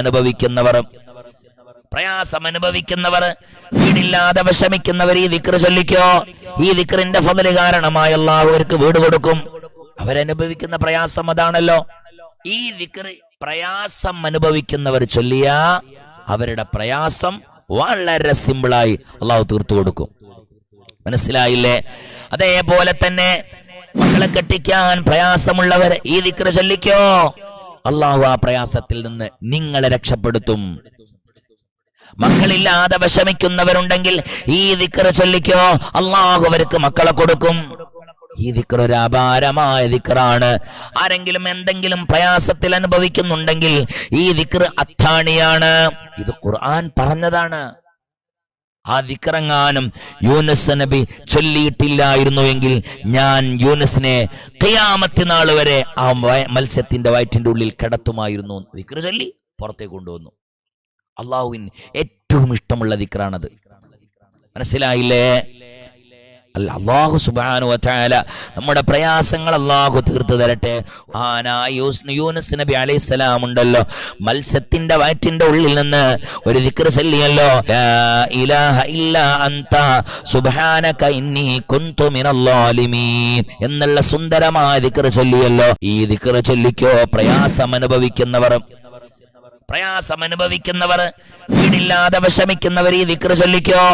അനുഭവിക്കുന്നവർ, പ്രയാസം അനുഭവിക്കുന്നവർ, വീടില്ലാതെ വിഷമിക്കുന്നവർ ഈ ദിക്ർ ചൊല്ലിക്കോ. ഈ ദിക്റിന്റെ ഫള് കാരണമായി അല്ലാഹു അവർക്ക് വീട് കൊടുക്കും. അവരനുഭവിക്കുന്ന പ്രയാസം അതാണല്ലോ. ഈ ദിക്ർ പ്രയാസം അനുഭവിക്കുന്നവർ ചൊല്ലിയ അവരുടെ പ്രയാസം വളരെ സിമ്പിളായി അല്ലാഹു തീർത്തു കൊടുക്കും. മനസ്സിലായില്ലേ? അതേപോലെ തന്നെ മക്കളെ കെട്ടിക്കാൻ പ്രയാസമുള്ളവർ ഈ ദിക്ർ ചൊല്ലിക്കോ. അല്ലാഹു ആ പ്രയാസത്തിൽ നിന്ന് നിങ്ങളെ രക്ഷപ്പെടുത്തും. മക്കളില്ലാതെ വിഷമിക്കുന്നവരുണ്ടെങ്കിൽ ഈ ദിക്ർ ചൊല്ലിക്കോ. അല്ലാഹു അവർക്ക് മക്കളെ കൊടുക്കും. ഈ ദിക്ർ ഒരു അപാരമായ ദിക്റാണ്. ആരെങ്കിലും എന്തെങ്കിലും പ്രയാസത്തിൽ അനുഭവിക്കുന്നുണ്ടെങ്കിൽ ഈ ദിക്ർ അത്താണിയാണ്. ഇത് ഖുർആൻ പറഞ്ഞതാണ്. ആ ദിക്റെങ്ങാനും യൂനുസ് നബി ചൊല്ലിയിട്ടില്ലായിരുന്നു എങ്കിൽ ഞാൻ യൂനുസിനെ ഖിയാമത്ത് നാൾ വരെ ആ മത്സ്യത്തിന്റെ വയറ്റിന്റെ ഉള്ളിൽ കിടത്തുമായിരുന്നു. ദിക്ർ ചൊല്ലി പുറത്തേക്ക് കൊണ്ടുവന്നു. അള്ളാഹുവിന് ഏറ്റവും ഇഷ്ടമുള്ള ദിക്റാണത്. മനസ്സിലായില്ലേ? അല്ലാഹു സുബ്ഹാനഹു വ തആല നമ്മുടെ പ്രയാസങ്ങൾ അല്ലാഹു തീർത്തു തരട്ടെ. യൂനുസ് നബി അലൈഹിസ്സലാം ഉണ്ടല്ലോ, മത്സ്യത്തിന്റെ വയറ്റിന്റെ ഉള്ളിൽ നിന്ന് ഒരു ദിക്ർ ചൊല്ലിയല്ലോ, ലാ ഇലാഹ ഇല്ലാ അൻത സുബ്ഹാനക ഇന്നി കുൻതു മിനൽ ളാലിമീൻ എന്നുള്ള സുന്ദരമായ ദിക്ർ ചൊല്ലിയല്ലോ. ഈ ദിക്ർ ചൊല്ലിക്കോ. പ്രയാസം അനുഭവിക്കുന്നവർ, വീടില്ലാതെ വിഷമിക്കുന്നവർ ഈ ദിക്ർ ചൊല്ലിക്കോ.